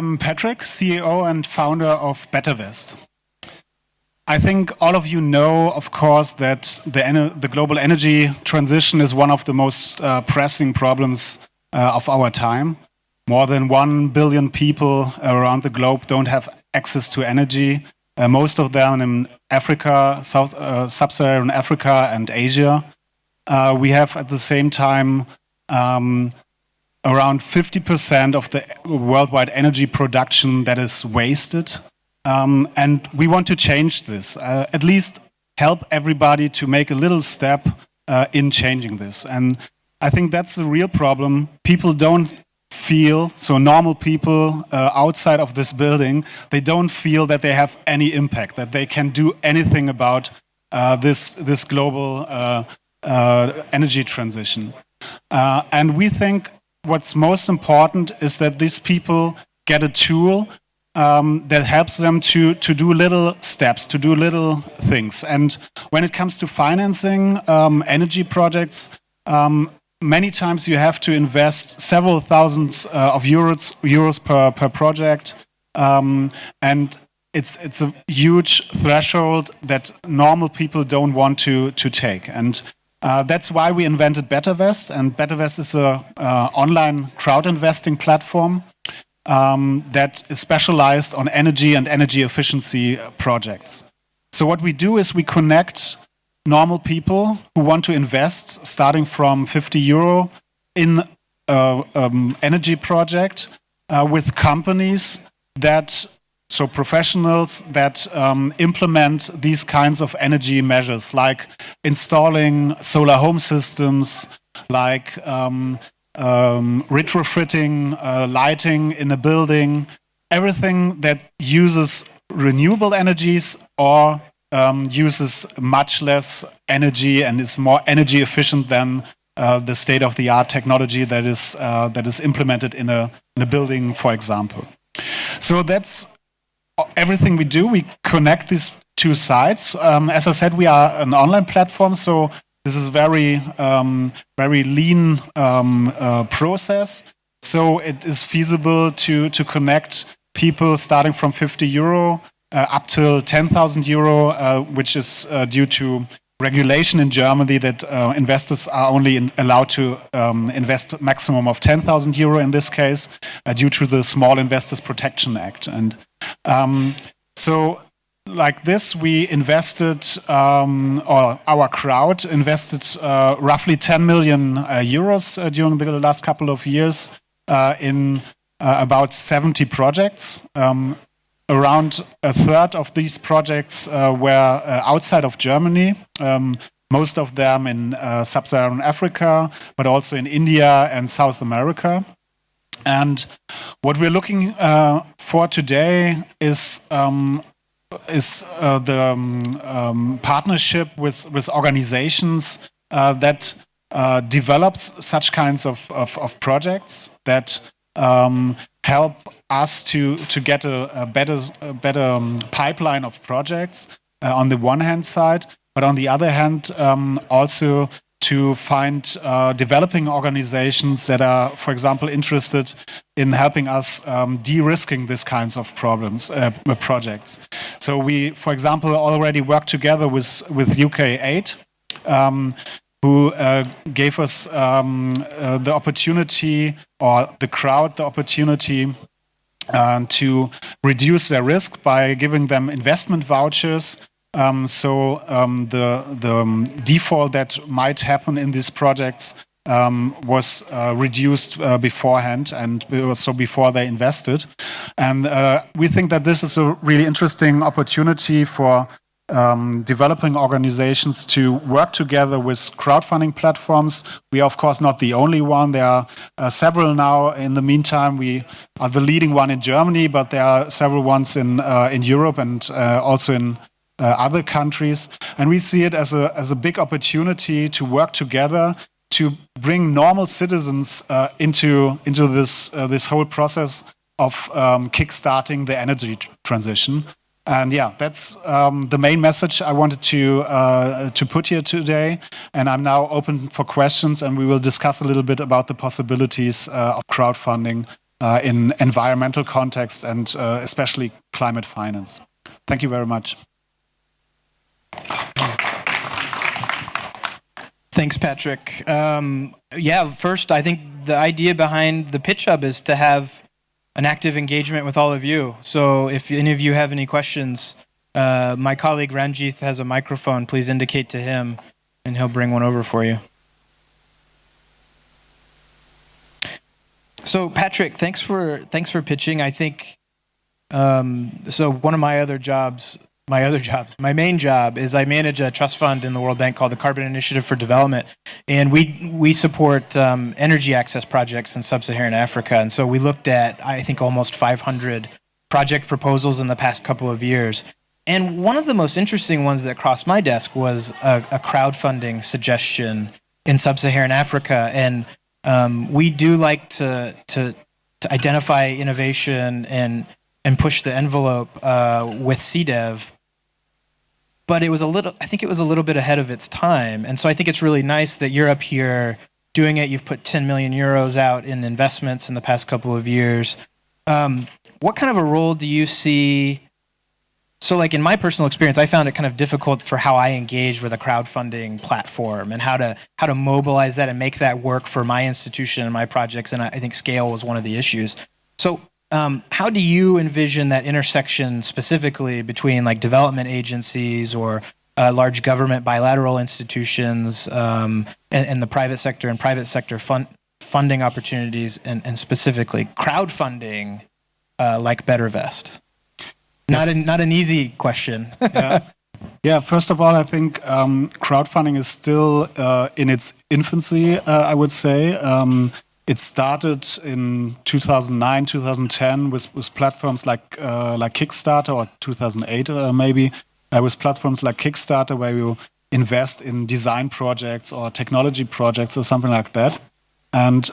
I'm Patrick, CEO and founder of BetterVest. I think all of you know, of course, that the global energy transition is one of the most pressing problems of our time. More than 1 billion people around the globe don't have access to energy. Most of them in Africa, sub-Saharan Africa and Asia. We have at the same time around 50% of the worldwide energy production that is wasted. And we want to change this, at least help everybody to make a little step in changing this. And I think that's the real problem. People don't feel, so normal people outside of this building, they don't feel that they have any impact, that they can do anything about this global energy transition. And we think what's most important is that these people get a tool that helps them to do little steps, to do little things. And when it comes to financing energy projects, many times you have to invest several thousands of euros per project. And it's a huge threshold that normal people don't want to take. And that's why we invented BetterVest. And BetterVest is an online crowd investing platform that is specialized on energy and energy efficiency projects. So what we do is we connect normal people who want to invest starting from 50 euro in an energy project with companies that, so professionals that implement these kinds of energy measures, like installing solar home systems, like retrofitting lighting in a building, everything that uses renewable energies or uses much less energy and is more energy efficient than the state-of-the-art technology that is implemented in a building, for example. So that's everything we do. We connect these two sides. As I said, we are an online platform, so this is very lean process. So it is feasible to connect people starting from 50 euro up to 10,000 euro, which is due to regulation in Germany that investors are only allowed to invest a maximum of 10,000 euro in this case, due to the Small Investors Protection Act. And so like this, we invested, or our crowd invested roughly 10 million euros during the last couple of years in about 70 projects. Around a third of these projects were outside of Germany, most of them in sub-Saharan Africa, but also in India and South America. And what we're looking for today is the partnership with organizations that develops such kinds of projects that help us to get a better pipeline of projects on the one hand side, but on the other hand also to find developing organizations that are, for example, interested in helping us de-risking these kinds of projects. So we, for example, already work together with UK8, who gave us the opportunity, or the crowd the opportunity to reduce their risk by giving them investment vouchers. So the default that might happen in these projects was reduced beforehand, and so before they invested. And we think that this is a really interesting opportunity for developing organizations to work together with crowdfunding platforms. We are, of course, not the only one. There are several now. In the meantime, we are the leading one in Germany, but there are several ones in Europe and also in other countries. And we see it as a big opportunity to work together to bring normal citizens into this whole process of kickstarting the energy transition. And yeah, that's the main message I wanted to put here today. And I'm now open for questions, and we will discuss a little bit about the possibilities of crowdfunding in environmental context and especially climate finance. Thank you very much. Thanks, Patrick. First, I think the idea behind the Pitch Hub is to have an active engagement with all of you. So if any of you have any questions, my colleague Ranjith has a microphone. Please indicate to him, and he'll bring one over for you. So Patrick, thanks for pitching. I think so. One of my main job is I manage a trust fund in the World Bank called the Carbon Initiative for Development, and we support energy access projects in sub-Saharan Africa. And so we looked at, I think, almost 500 project proposals in the past couple of years. And one of the most interesting ones that crossed my desk was a crowdfunding suggestion in sub-Saharan Africa. And we do like to identify innovation and push the envelope with CDEV. But I think it was a little bit ahead of its time. And so I think it's really nice that you're up here doing it. You've put 10 million euros out in investments in the past couple of years. What kind of a role do you see? So like in my personal experience, I found it kind of difficult for how I engaged with a crowdfunding platform and how to mobilize that and make that work for my institution and my projects. And I think scale was one of the issues. So how do you envision that intersection specifically between like development agencies or large government bilateral institutions and the private sector and private sector funding opportunities and specifically crowdfunding like BetterVest? Not an easy question. Yeah. First of all, I think crowdfunding is still in its infancy, I would say. It started in 2009, 2010 with platforms like Kickstarter, or 2008 maybe, with platforms like Kickstarter where you invest in design projects or technology projects or something like that. And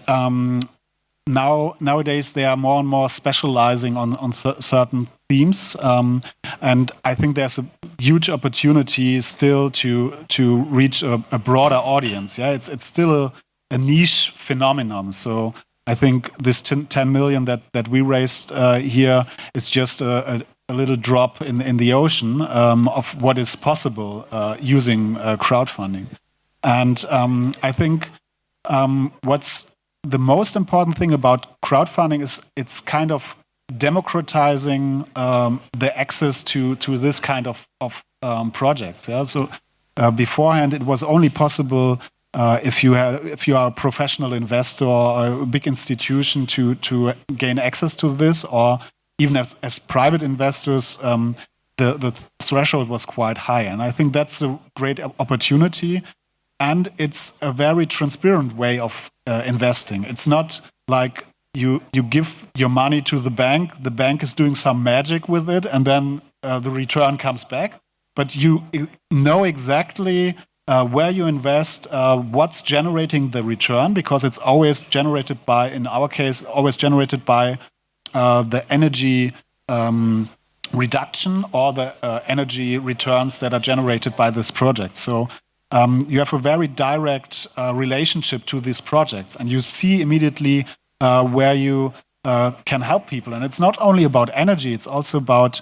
nowadays they are more and more specializing on certain themes. And I think there's a huge opportunity still to reach a broader audience. Yeah, it's still a niche phenomenon. So I think this 10 million that we raised here is just a little drop in the ocean of what is possible using crowdfunding. And I think what's the most important thing about crowdfunding is it's kind of democratizing the access to this kind of projects. Yeah? So beforehand, it was only possible if you are a professional investor or a big institution to gain access to this, or even as private investors, the threshold was quite high. And I think that's a great opportunity. And it's a very transparent way of investing. It's not like you give your money to the bank is doing some magic with it, and then the return comes back. But you know exactly where you invest, what's generating the return, because it's always generated by, in our case, the energy reduction or the energy returns that are generated by this project. So you have a very direct relationship to these projects, and you see immediately where you can help people. And it's not only about energy; it's also about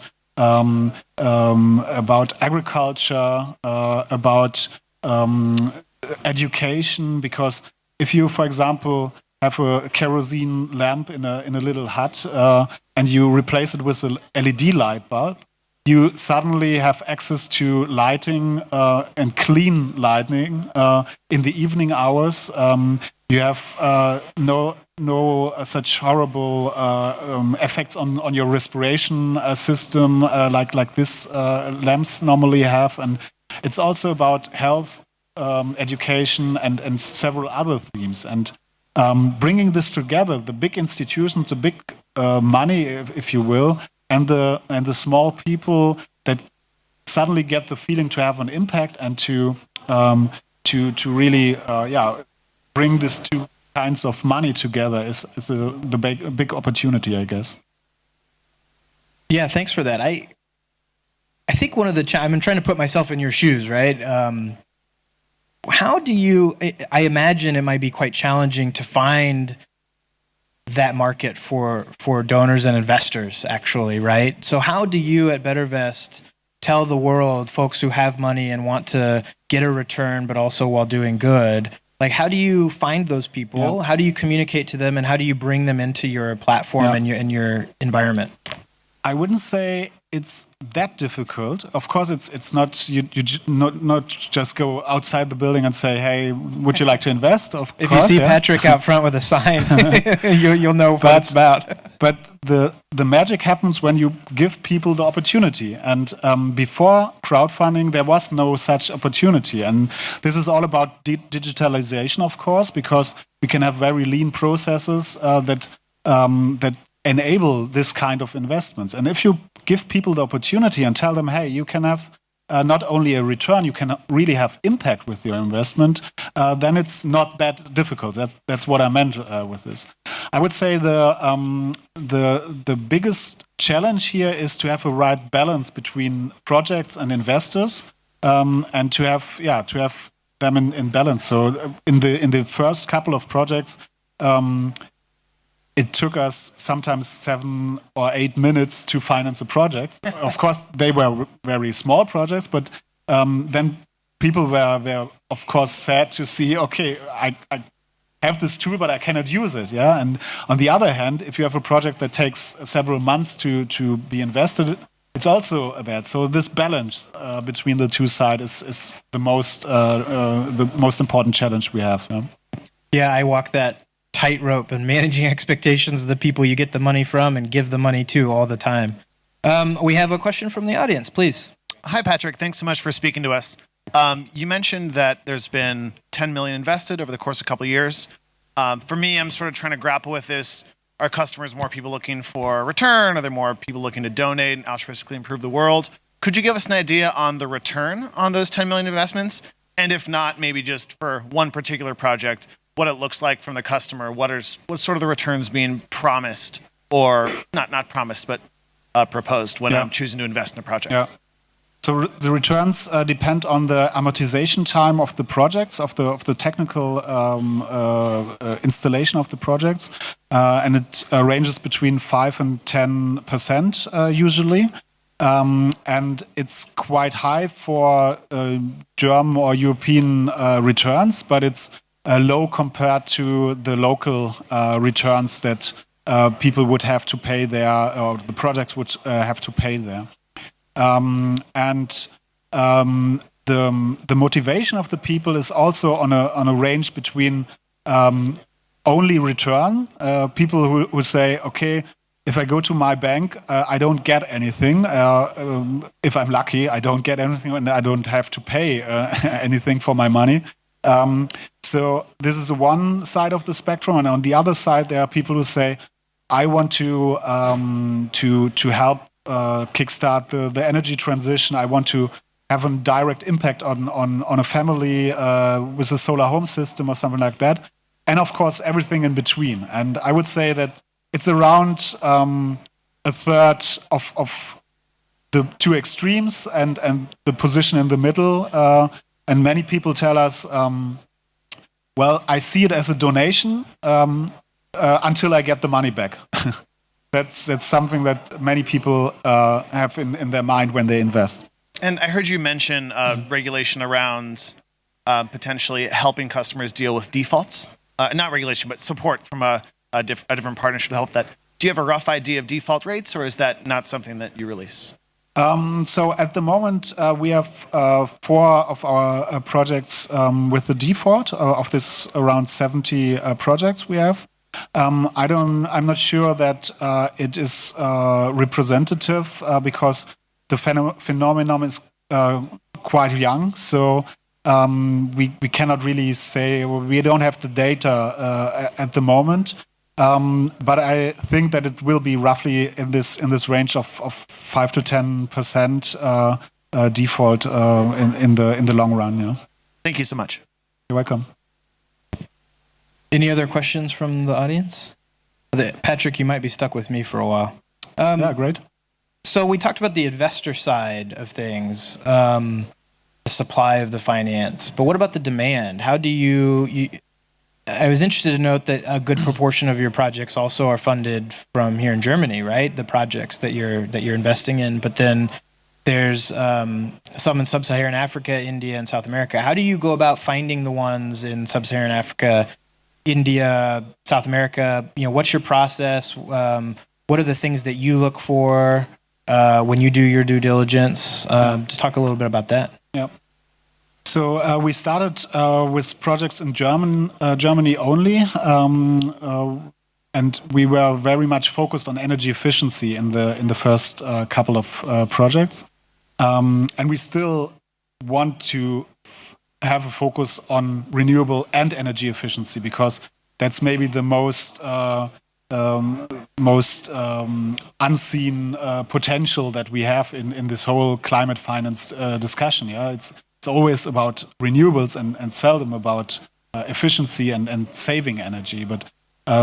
agriculture, about education. Because if you, for example, have a kerosene lamp in a little hut and you replace it with an LED light bulb, you suddenly have access to lighting and clean lighting in the evening hours. You have no such horrible effects on your respiration system like this lamps normally have. And it's also about health, education, and several other themes. And bringing this together, the big institutions, the big money, if you will, and the small people that suddenly get the feeling to have an impact and to really bring these two kinds of money together is the big opportunity, I guess. Yeah, thanks for that. I think one of the I'm trying to put myself in your shoes, right? How do you? I imagine it might be quite challenging to find that market for donors and investors, actually, right? So how do you at BetterVest tell the world, folks who have money and want to get a return, but also while doing good, like how do you find those people? Yeah. How do you communicate to them, and how do you bring them into your platform Yeah. and your environment? I wouldn't say it's that difficult. Of course, it's not not just go outside the building and say, "Hey, would you like to invest?" Of If course, you see yeah. Patrick out front with a sign, you'll know what it's about. But the magic happens when you give people the opportunity. And before crowdfunding, there was no such opportunity. And this is all about digitalization, of course, because we can have very lean processes that enable this kind of investments. And if you give people the opportunity and tell them, hey, you can have not only a return, you can really have impact with your investment, then it's not that difficult. That's what I meant with this. I would say the biggest challenge here is to have a right balance between projects and investors, and to have them in balance. So in the first couple of projects, it took us sometimes 7 or 8 minutes to finance a project. Of course, they were very small projects, but then people were of course sad to see, okay, I have this tool, but I cannot use it. Yeah. And on the other hand, if you have a project that takes several months to be invested, it's also bad. So this balance between the two sides is the most important challenge we have. Yeah, Yeah, I walk that tightrope and managing expectations of the people you get the money from and give the money to all the time. We have a question from the audience, please. Hi, Patrick. Thanks so much for speaking to us. You mentioned that there's been 10 million invested over the course of a couple of years. For me, I'm sort of trying to grapple with this. Are customers more people looking for a return? Are there more people looking to donate and altruistically improve the world? Could you give us an idea on the return on those 10 million investments? And if not, maybe just for one particular project, what it looks like from the customer, what's sort of the returns being promised, or not promised, but proposed when I'm choosing to invest in a project. Yeah. So the returns depend on the amortization time of the projects, of the technical installation of the projects, and it ranges between 5 and 10% usually. And it's quite high for German or European returns, but it's low compared to the local returns that people would have to pay there, or the projects would have to pay there. The motivation of the people is also on a range between only return. People who say, okay, if I go to my bank, I don't get anything. If I'm lucky, I don't get anything, and I don't have to pay anything for my money. So this is one side of the spectrum, and on the other side, there are people who say, I want to help kickstart the energy transition. I want to have a direct impact on a family with a solar home system or something like that. And of course, everything in between. And I would say that it's around a third of the two extremes and the position in the middle. And many people tell us, well, I see it as a donation until I get the money back. That's something that many people have in their mind when they invest. And I heard you mention regulation around potentially helping customers deal with defaults. Not regulation, but support from a different partnership to help that. Do you have a rough idea of default rates, or is that not something that you release? So at the moment, we have 4 of our projects with the default of this around 70 projects we have. I'm not sure that it is representative because the phenomenon is quite young. So we cannot really say, we don't have the data at the moment. But I think that it will be roughly in this range of 5 to 10% default in the long run. Yeah. Thank you so much. You're welcome. Any other questions from the audience? Patrick, you might be stuck with me for a while. Yeah, great. So we talked about the investor side of things, the supply of the finance. But what about the demand? How do you I was interested to note that a good proportion of your projects also are funded from here in Germany, right? The projects that you're investing in, but then there's some in Sub-Saharan Africa, India, and South America. How do you go about finding the ones in Sub-Saharan Africa, India, South America? What's your process? What are the things that you look for when you do your due diligence? Just talk a little bit about that. Yeah. So we started with projects in Germany only, and we were very much focused on energy efficiency in the first couple of projects, and we still want to have a focus on renewable and energy efficiency because that's maybe the most unseen potential that we have in this whole climate finance discussion. Yeah, it's always about renewables and seldom about efficiency and saving energy. But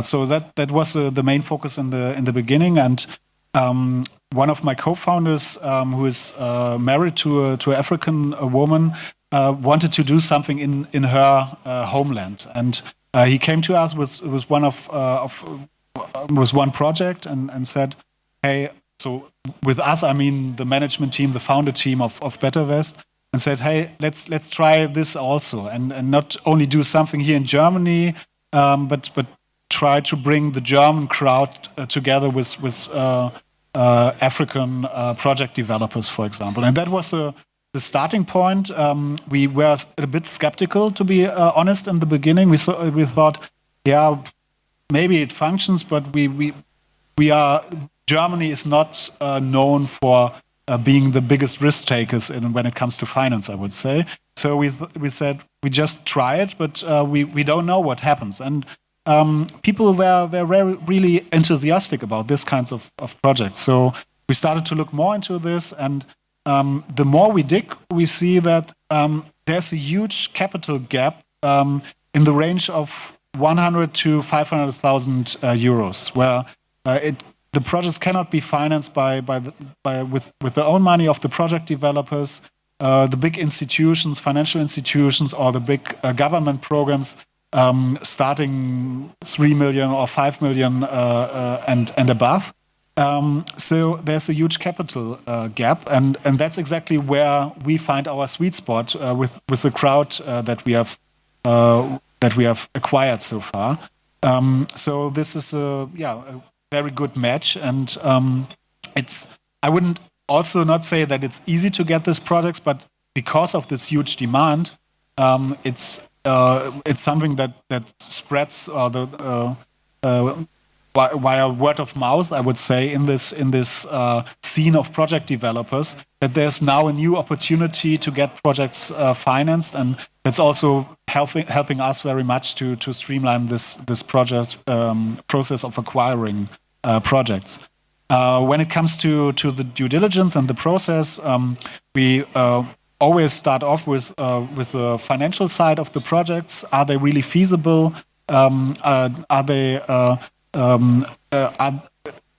so that was the main focus in the beginning. And one of my co-founders, who is married to an African woman, wanted to do something in her homeland, and he came to us with one project and said, "Hey, so with us, I mean the management team, the founder team of BetterVest, and said, hey, let's try this also, and not only do something here in Germany, but try to bring the German crowd together with African project developers, for example." And that was the starting point. We were a bit skeptical, to be honest, in the beginning. We thought, yeah, maybe it functions, but Germany is not known for being the biggest risk takers when it comes to finance, I would say. So we said we just try it, but we don't know what happens. And people were really enthusiastic about this kinds of projects. So we started to look more into this, and the more we dig, we see that there's a huge capital gap in the range of 100 to 500,000 euros, where the projects cannot be financed with the own money of the project developers, the big institutions, financial institutions, or the big government programs starting 3 million or 5 million and above. So there's a huge capital gap, and that's exactly where we find our sweet spot with the crowd that we have acquired so far. So this is a very good match, and I wouldn't also not say that it's easy to get these projects, but because of this huge demand, it's something that spreads via word of mouth, I would say, in this scene of project developers, that there's now a new opportunity to get projects financed, and that's also helping us very much to streamline this project process of acquiring projects. When it comes to the due diligence and the process, we always start off with the financial side of the projects. Are they really feasible?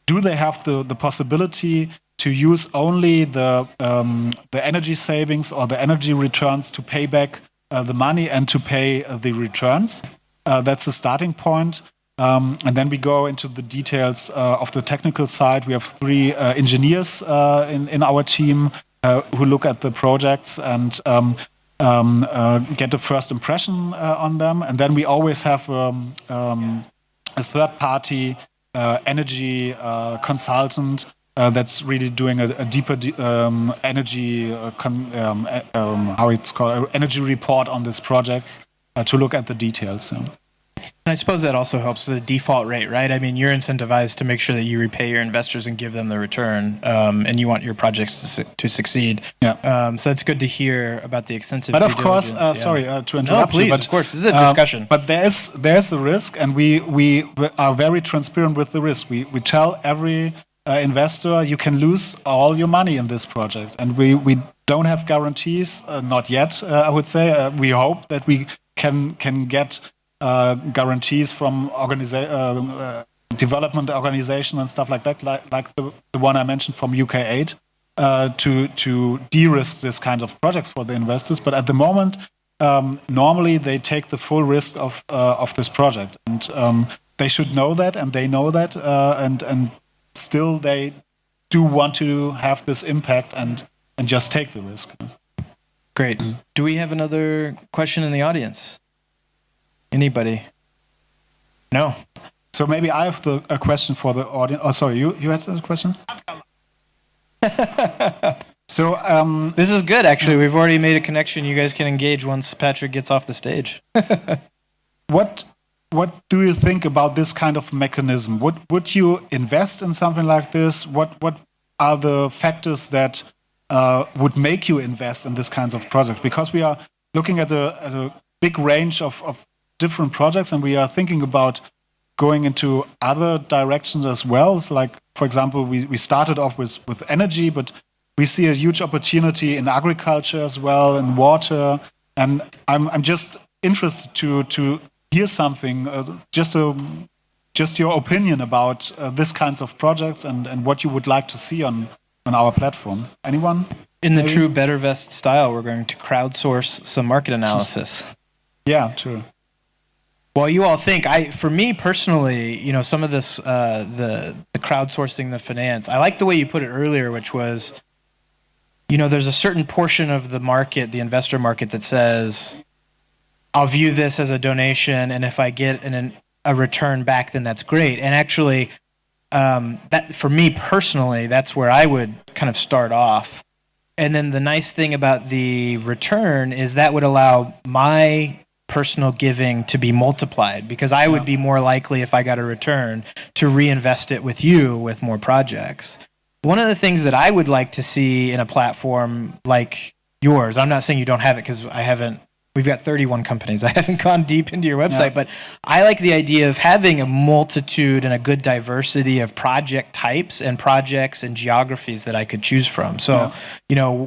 Do they have the possibility to use only the energy savings or the energy returns to pay back the money and to pay the returns? That's the starting point. And then we go into the details of the technical side. We have 3 engineers in our team who look at the projects and get a first impression on them. And then we always have a third-party energy consultant that's really doing a deeper energy energy report on these projects to look at the details. And I suppose that also helps with the default rate, right? I mean, you're incentivized to make sure that you repay your investors and give them the return, and you want your projects to succeed. Yeah. So it's good to hear about the extensive. But of course, sorry to interrupt no, please, you. But, of course, this is a discussion. But there's a risk, and we are very transparent with the risk. We tell every investor, you can lose all your money in this project, and we don't have guarantees, not yet. I would say we hope that we can get guarantees from development organizations and stuff like that, like the one I mentioned from UK8, to de-risk this kind of projects for the investors. But at the moment, normally they take the full risk of this project, and they should know that, and they know that, and still they do want to have this impact and just take the risk. Great. Do we have another question in the audience? Anybody? No. So maybe I have a question for the audience. Oh, sorry, you had a question? So this is good, actually. We've already made a connection. You guys can engage once Patrick gets off the stage. What do you think about this kind of mechanism? Would you invest in something like this? What are the factors that would make you invest in this kinds of projects? Because we are looking at a big range of different projects, and we are thinking about going into other directions as well. It's like, for example, we started off with energy, but we see a huge opportunity in agriculture as well, in water. And I'm just interested to hear something, just your opinion about this kinds of projects and what you would like to see on our platform. Anyone? In the true BetterVest style, we're going to crowdsource some market analysis. Yeah, true. Well, you all think, for me personally, some of this, the crowdsourcing, the finance, I like the way you put it earlier, which was, there's a certain portion of the market, the investor market, that says, I'll view this as a donation, and if I get a return back, then that's great. And actually, that for me personally, that's where I would kind of start off. And then the nice thing about the return is that would allow my personal giving to be multiplied, because I would be more likely, if I got a return, to reinvest it with you with more projects. One of the things that I would like to see in a platform like yours, I'm not saying you don't have it, because we've got 31 companies. I haven't gone deep into your website, but I like the idea of having a multitude and a good diversity of project types and projects and geographies that I could choose from. So,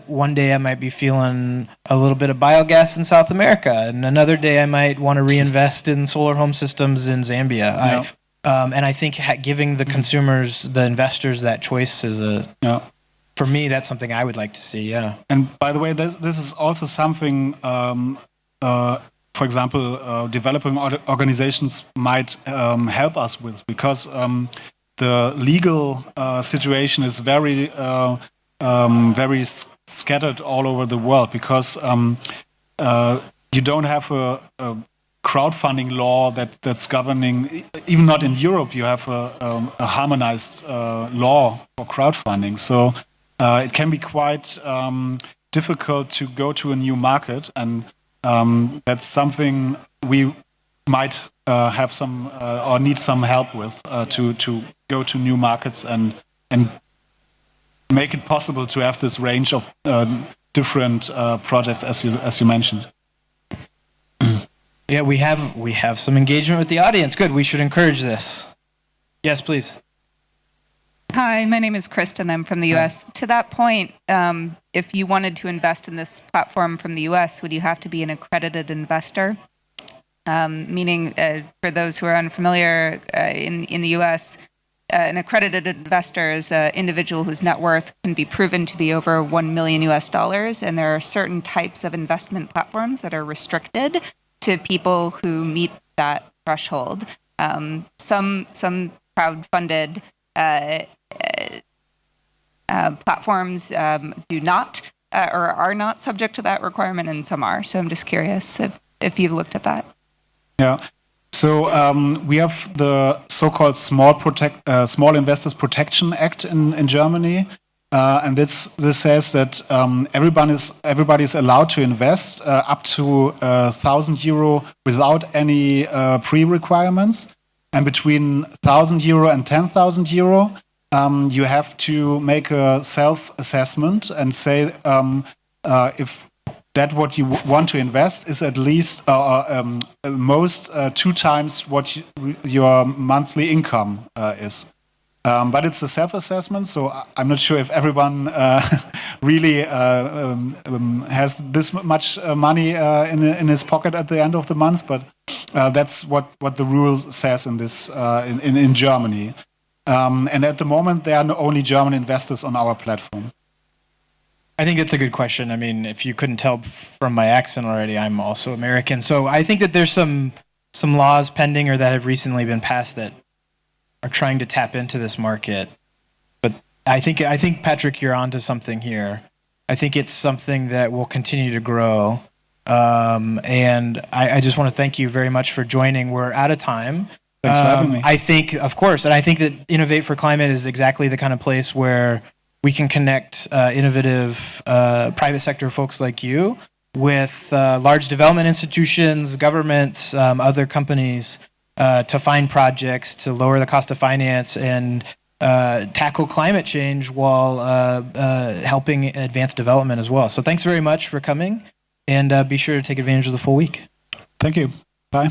one day I might be feeling a little bit of biogas in South America, and another day I might want to reinvest in solar home systems in Zambia. And I think giving the consumers, the investors, that choice is for me, that's something I would like to see. Yeah. And by the way, this is also something. For example, developing organizations might help us with, because the legal situation is very scattered all over the world, because you don't have a crowdfunding law that's governing. Even not in Europe, you have a harmonized law for crowdfunding. So it can be quite difficult to go to a new market, and that's something we might have some or need some help with, to go to new markets and make it possible to have this range of different projects, as you mentioned. Yeah, we have some engagement with the audience. Good. We should encourage this. Yes, please. Hi, my name is Kristen. I'm from the U.S. To that point, if you wanted to invest in this platform from the U.S., would you have to be an accredited investor? Meaning, for those who are unfamiliar, in the U.S., an accredited investor is an individual whose net worth can be proven to be over $1 million US, and there are certain types of investment platforms that are restricted to people who meet that threshold. Some crowdfunded platforms do not or are not subject to that requirement, and some are. So I'm just curious if you've looked at that. Yeah. So we have the so-called Small Investors Protection Act in Germany, and this says that everybody is allowed to invest up to €1,000 without any pre-requirements, and between €1,000 and €10,000, you have to make a self-assessment and say if that what you want to invest is at least most 2 times what your monthly income is. But it's a self-assessment, so I'm not sure if everyone really has this much money in his pocket at the end of the month. But that's what the rule says in this in Germany. And at the moment, there are only German investors on our platform. I think it's a good question. I mean, if you couldn't tell from my accent already, I'm also American. So I think that there's some laws pending or that have recently been passed that are trying to tap into this market. But I think Patrick, you're onto something here. I think it's something that will continue to grow. And I just want to thank you very much for joining. We're out of time. Thanks for having me. I think, of course, and I think that Innovate4Climate is exactly the kind of place where we can connect innovative private sector folks like you with large development institutions, governments, other companies to find projects, to lower the cost of finance, and tackle climate change while helping advance development as well. So thanks very much for coming, and be sure to take advantage of the full week. Thank you. Bye.